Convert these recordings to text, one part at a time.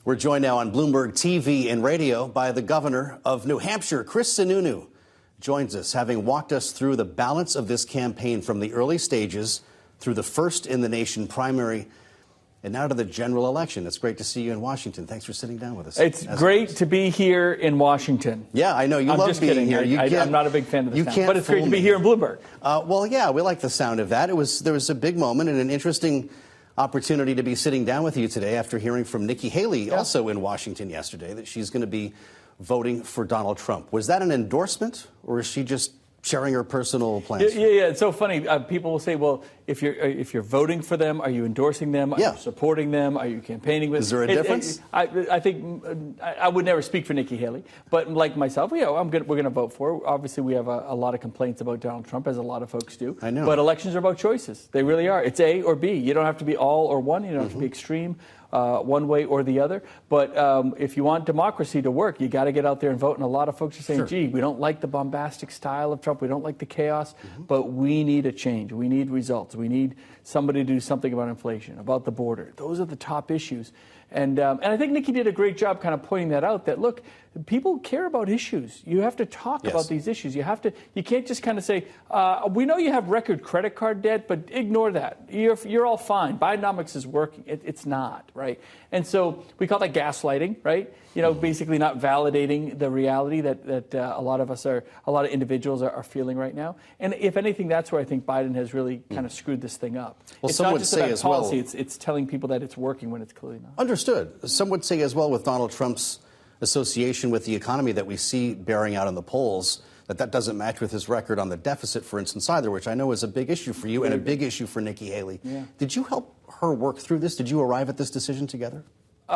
We're joined now on Bloomberg TV and radio by the Governor of New Hampshire, Chris Sununu, joins us, having walked us through the balance of this campaign from the early stages through the first-in-the-nation primary and now to the general election. It's great to see you in Washington. Thanks for sitting down with us. It's great to be here in Washington. Yeah, I know. You love being here. I'm not a big fan of this town, but it's great to be here in Bloomberg. Well, yeah, we like the sound of that. There was a big moment and an interesting opportunity to be sitting down with you today after hearing from Nikki Haley, also in Washington yesterday, that she's going to be voting for Donald Trump. Was that an endorsement, or is she just sharing her personal plans? Yeah. It's so funny. People will say, "Well, if you're voting for them, are you endorsing them? Are you supporting them? Are you campaigning with?" Is there a difference? I think I would never speak for Nikki Haley, but like myself, we're going to vote for her. Obviously, we have a lot of complaints about Donald Trump, as a lot of folks do. I know. But elections are about choices. They really are. It's A or B. You don't have to be all or one. You don't have to be extreme. One way or the other. But if you want democracy to work, you got to get out there and vote. And a lot of folks are saying, gee, we don't like the bombastic style of Trump. We don't like the chaos. But we need a change. We need results. We need somebody to do something about inflation, about the border. Those are the top issues. And I think Nikki did a great job kind of pointing that out, that, look, people care about issues. You have to talk about these issues. You can't just kind of say, we know you have record credit card debt, but ignore that. You're all fine. Bidenomics is working. It's not, right? And so we call that gaslighting, right? You know, basically not validating the reality that a lot of individuals are feeling right now. And if anything, that's where I think Biden has really kind of screwed this thing up. Well, it's not just about policy. It's telling people that it's working when it's clearly not. Understood. Some would say as well, with Donald Trump's association with the economy that we see bearing out in the polls, that doesn't match with his record on the deficit, for instance, either, which I know is a big issue for you and a big issue for Nikki Haley. Yeah. Did you help her work through this? Did you arrive at this decision together?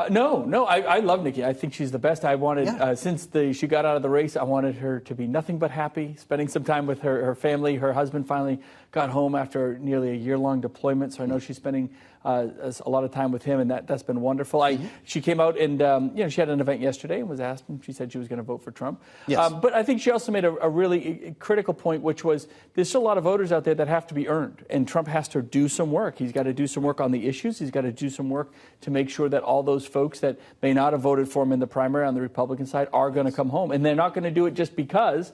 No. I love Nikki. I think she's the best. I wanted, since she got out of the race, I wanted her to be nothing but happy, spending some time with her family. Her husband finally got home after nearly a year-long deployment, so I know she's spending a lot of time with him, and that's been wonderful. She came out and she had an event yesterday and was asked, and she said she was going to vote for Trump. Yes. But I think she also made a really critical point, which was there's still a lot of voters out there that have to be earned, and Trump has to do some work. He's got to do some work on the issues. He's got to do some work to make sure that all those folks that may not have voted for him in the primary on the Republican side are going to come home, and they're not going to do it just because.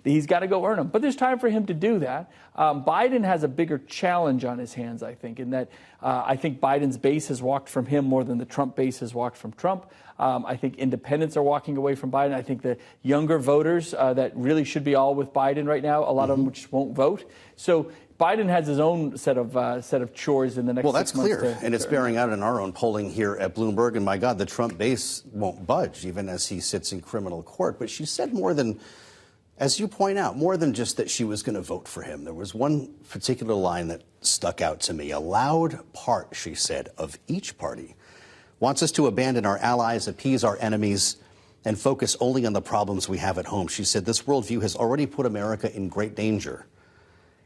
He's got to go earn them. But there's time for him to do that. Biden has a bigger challenge on his hands, I think, in that I think Biden's base has walked from him more than the Trump base has walked from Trump. I think independents are walking away from Biden. I think the younger voters that really should be all with Biden right now, a lot of them just won't vote. So Biden has his own set of chores in the next 6 months. Well, that's clear, and it's bearing out in our own polling here at Bloomberg. And my God, the Trump base won't budge, even as he sits in criminal court. But she said more than, as you point out, more than just that she was going to vote for him. There was one particular line that stuck out to me. A loud part, she said, of each party wants us to abandon our allies, appease our enemies, and focus only on the problems we have at home. She said this worldview has already put America in great danger,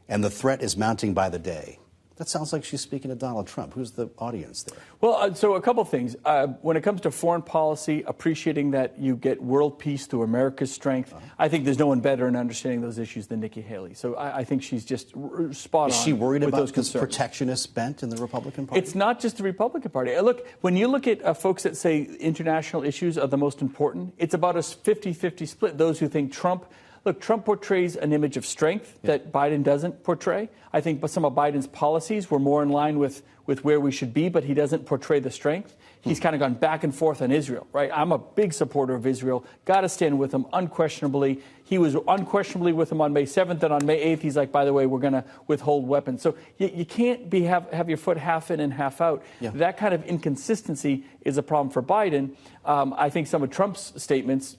and the threat is mounting by the day. That sounds like she's speaking to Donald Trump. Who's the audience there? Well, so a couple things. When it comes to foreign policy, appreciating that you get world peace through America's strength, I think there's no one better in understanding those issues than Nikki Haley. So I think she's just spot on. Is she worried about those this protectionist bent in the Republican Party? It's not just the Republican Party. Look, when you look at folks that say international issues are the most important, it's about a 50-50 split. Those who think Trump portrays an image of strength that Biden doesn't portray. I think some of Biden's policies were more in line with where we should be, but he doesn't portray the strength. He's kind of gone back and forth on Israel, right? I'm a big supporter of Israel. Got to stand with him unquestionably. He was unquestionably with him on May 7th, and on May 8th, he's like, by the way, we're going to withhold weapons. So you can't have your foot half in and half out. That kind of inconsistency is a problem for Biden. I think some of Trump's statements,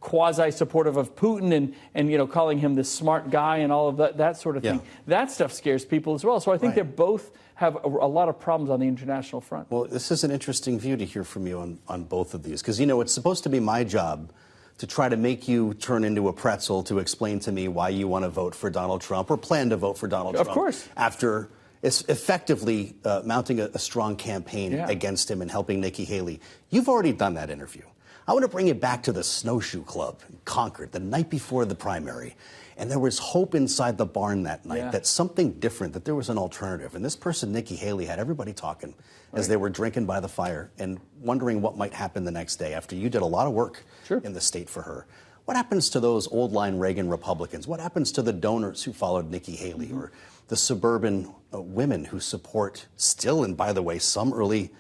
quasi-supportive of Putin and calling him this smart guy and all of that sort of thing, that stuff scares people as well. So I think they both have a lot of problems on the international front. Well, this is an interesting view to hear from you on both of these, because, it's supposed to be my job to try to make you turn into a pretzel to explain to me why you want to vote for Donald Trump or plan to vote for Donald Trump. Of course. After effectively mounting a strong campaign against him and helping Nikki Haley. You've already done that interview. I want to bring it back to the Snowshoe Club in Concord the night before the primary. And there was hope inside the barn that night that something different, that there was an alternative. And this person, Nikki Haley, had everybody talking as they were drinking by the fire and wondering what might happen the next day after you did a lot of work in the state for her. What happens to those old-line Reagan Republicans? What happens to the donors who followed Nikki Haley or the suburban women who support still, and by the way, some early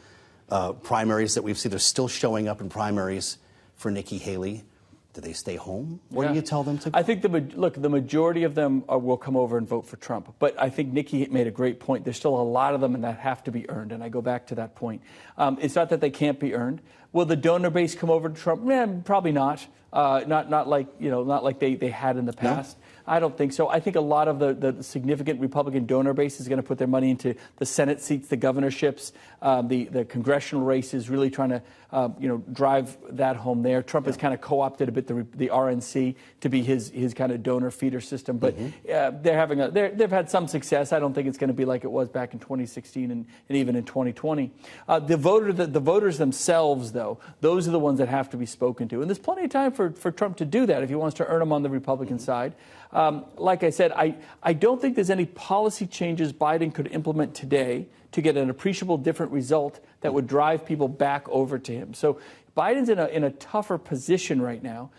primaries that we've seen, they're still showing up in primaries for Nikki Haley? Do they stay home? Or do you tell them to go? I think, the majority of them will come over and vote for Trump. But I think Nikki made a great point. There's still a lot of them and that have to be earned. And I go back to that point. It's not that they can't be earned. Will the donor base come over to Trump? Probably not. Not like they had in the past. No? I don't think so. I think a lot of the significant Republican donor base is going to put their money into the Senate seats, the governorships, the congressional races, really trying to drive that home there. Trump has kind of co-opted a bit the RNC to be his kind of donor feeder system, but they've had some success. I don't think it's going to be like it was back in 2016 and even in 2020. The voters themselves, though, those are the ones that have to be spoken to, and there's plenty of time for Trump to do that if he wants to earn them on the Republican side. Like I said, I don't think there's any policy changes Biden could implement today to get an appreciable different result that would drive people back over to him. So Biden's in a tougher position right now.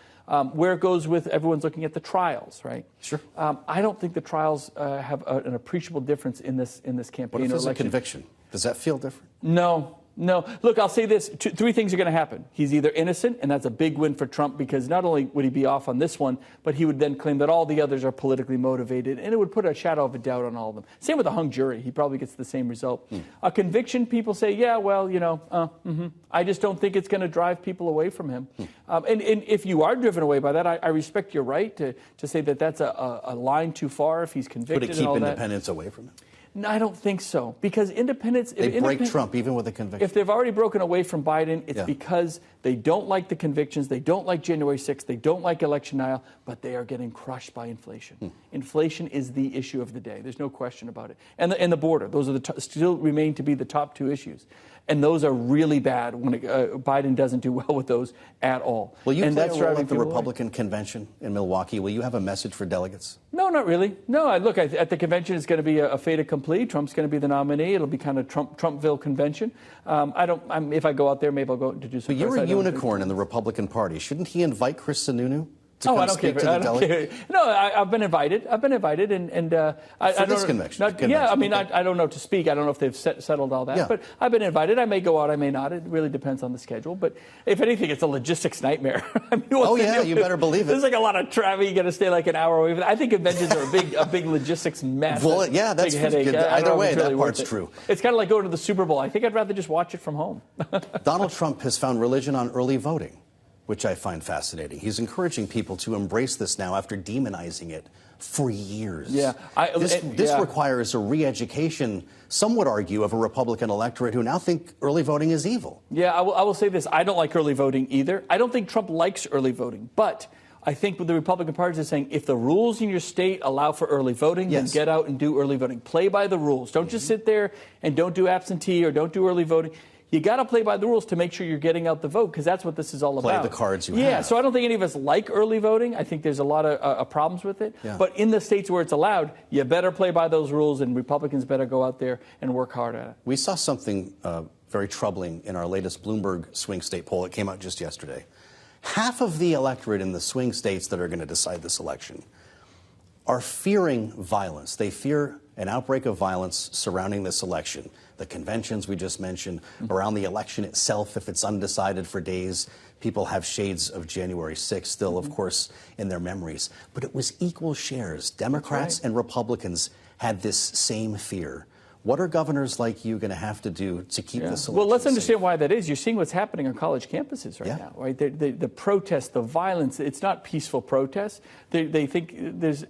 Where it goes with everyone's looking at the trials, right? Sure. I don't think the trials have an appreciable difference in this campaign. What if there's a conviction? Does that feel different? No. Look, I'll say this. Three things are going to happen. He's either innocent, and that's a big win for Trump because not only would he be off on this one, but he would then claim that all the others are politically motivated, and it would put a shadow of a doubt on all of them. Same with a hung jury. He probably gets the same result. A conviction, people say, yeah, well, I just don't think it's going to drive people away from him. And if you are driven away by that, I respect your right to say that that's a line too far if he's convicted. Would it keep independents away from him? No, I don't think so. Because independents... They break Trump even with a conviction. If they've already broken away from Biden, it's because they don't like the convictions, they don't like January 6th, they don't like election denial, but they are getting crushed by inflation. Inflation is the issue of the day. There's no question about it. And the border. Those are still remain to be the top two issues. And those are really bad when Biden doesn't do well with those at all. Will you play a role at the Republican convention in Milwaukee? Will you have a message for delegates? No, not really. No, look, at the convention, it's going to be a fait accompli. Trump's going to be the nominee. It'll be kind of Trumpville convention. If I go out there, maybe I'll go to do some. But you're a unicorn in the Republican Party. Shouldn't he invite Chris Sununu? I don't care. No, I've been invited. I don't convention. I don't know to speak. I don't know if they've settled all that. But I've been invited. I may go out. I may not. It really depends on the schedule. But if anything, it's a logistics nightmare. You better believe it. There's like a lot of travel. You got to stay like an hour away. I think conventions are a big logistics mess. Well, yeah, that's good. Either way, that part's true. It's kind of like going to the Super Bowl. I think I'd rather just watch it from home. Donald Trump has found religion on early voting, which I find fascinating. He's encouraging people to embrace this now after demonizing it for years. Yeah, this requires a re-education, some would argue, of a Republican electorate who now think early voting is evil. Yeah, I will say this. I don't like early voting either. I don't think Trump likes early voting, but I think what the Republican Party is saying, if the rules in your state allow for early voting, then get out and do early voting. Play by the rules. Don't just sit there and don't do absentee or don't do early voting. You got to play by the rules to make sure you're getting out the vote, because that's what this is all about. Play the cards you have. Yeah, so I don't think any of us like early voting. I think there's a lot of problems with it. Yeah. But in the states where it's allowed, you better play by those rules, and Republicans better go out there and work hard at it. We saw something very troubling in our latest Bloomberg swing state poll. It came out just yesterday. Half of the electorate in the swing states that are going to decide this election are fearing violence. They fear an outbreak of violence surrounding this election. The conventions we just mentioned, around the election itself, if it's undecided for days, people have shades of January 6th still, of course, in their memories. But it was equal shares. Democrats and Republicans had this same fear. What are governors like you going to have to do to keep this election Well, let's understand safe? why that is. You're seeing what's happening on college campuses right now, right? The protests, the violence, it's not peaceful protests. They think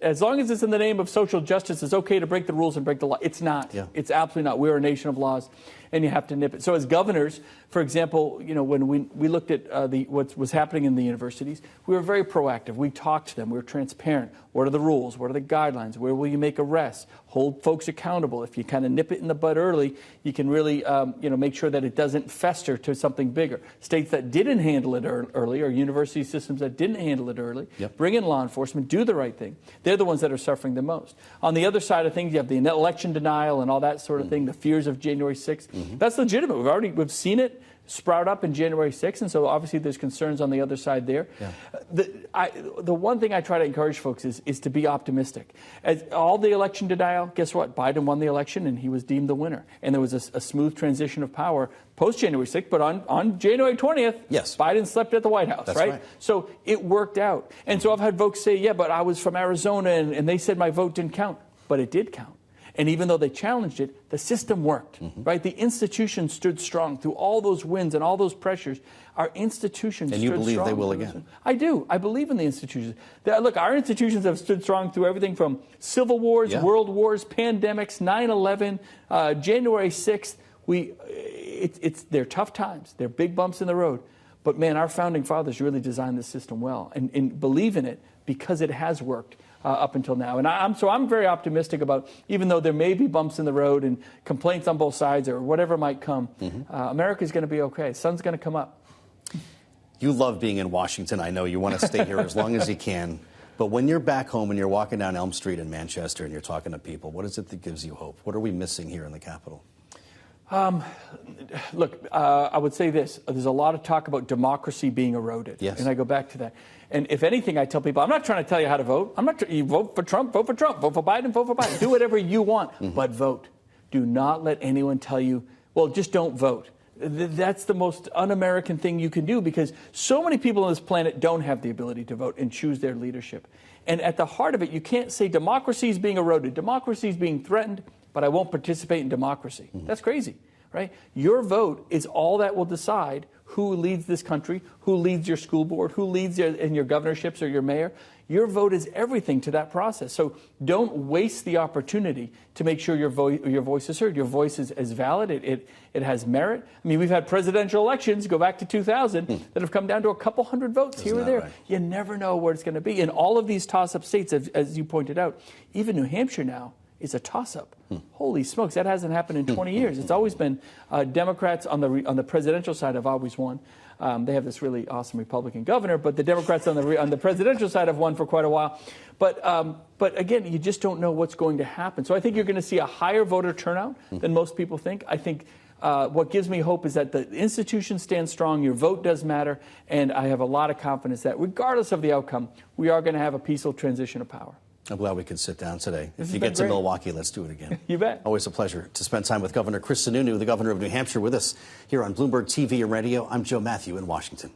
as long as it's in the name of social justice, it's okay to break the rules and break the law. It's not. Yeah. It's absolutely not. We're a nation of laws, and you have to nip it. So as governors, for example, when we looked at what was happening in the universities, we were very proactive. We talked to them. We were transparent. What are the rules? What are the guidelines? Where will you make arrests? Hold folks accountable if you kind of nip nip it in the bud early, you can really make sure that it doesn't fester to something bigger. States that didn't handle it early, or university systems that didn't handle it early, bring in law enforcement, do the right thing. They're the ones that are suffering the most. On the other side of things, you have the election denial and all that sort of thing, the fears of January 6th. That's legitimate. We've seen it sprout up in January 6th, and so obviously there's concerns on the other side there. The one thing I try to encourage folks is to be optimistic. As all the election denial, guess what? Biden won the election, and he was deemed the winner. And there was a smooth transition of power post-January 6th, but on January 20th, Biden slept at the White House, right? So it worked out. And so I've had folks say, yeah, but I was from Arizona, and they said my vote didn't count. But it did count. And even though they challenged it, the system worked, right? The institution stood strong through all those wins and all those pressures. Our institutions stood strong. And you believe they will again? I do. I believe in the institutions. Look, our institutions have stood strong through everything from civil wars, world wars, pandemics, 9/11, January 6th. They're tough times. They're big bumps in the road. But, man, our founding fathers really designed the system well and believe in it because it has worked. Up until now. And I'm very optimistic about, even though there may be bumps in the road and complaints on both sides or whatever might come, America's going to be okay. Sun's going to come up. You love being in Washington. I know you want to stay here as long as you can. But when you're back home and you're walking down Elm Street in Manchester and you're talking to people, what is it that gives you hope? What are we missing here in the Capitol? Look, I would say this. There's a lot of talk about democracy being eroded. And I go back to that. And if anything, I tell people, I'm not trying to tell you how to vote. You vote for Trump, vote for Trump. Vote for Biden, vote for Biden. Do whatever you want, but vote. Do not let anyone tell you, well, just don't vote. That's the most un-American thing you can do, because so many people on this planet don't have the ability to vote and choose their leadership. And at the heart of it, you can't say democracy is being eroded, democracy is being threatened, but I won't participate in democracy. That's crazy, right? Your vote is all that will decide who leads this country, who leads your school board, who leads in your governorships or your mayor. Your vote is everything to that process. So don't waste the opportunity to make sure your voice is heard. Your voice is valid. It has merit. I mean, we've had presidential elections, go back to 2000, that have come down to a couple hundred votes here or there. Right? You never know where it's going to be. In all of these toss-up states, as you pointed out, even New Hampshire now is a toss-up. Holy smokes, that hasn't happened in 20 years. It's always been Democrats on the presidential side have always won. They have this really awesome Republican governor, but the Democrats on the presidential side have won for quite a while. But again, you just don't know what's going to happen. So I think you're going to see a higher voter turnout than most people think. I think what gives me hope is that the institution stands strong, your vote does matter, and I have a lot of confidence that regardless of the outcome, we are going to have a peaceful transition of power. I'm glad we could sit down today. If you get to Milwaukee, let's do it again. You bet. Always a pleasure to spend time with Governor Chris Sununu, the governor of New Hampshire, with us here on Bloomberg TV and radio. I'm Joe Mathieu in Washington.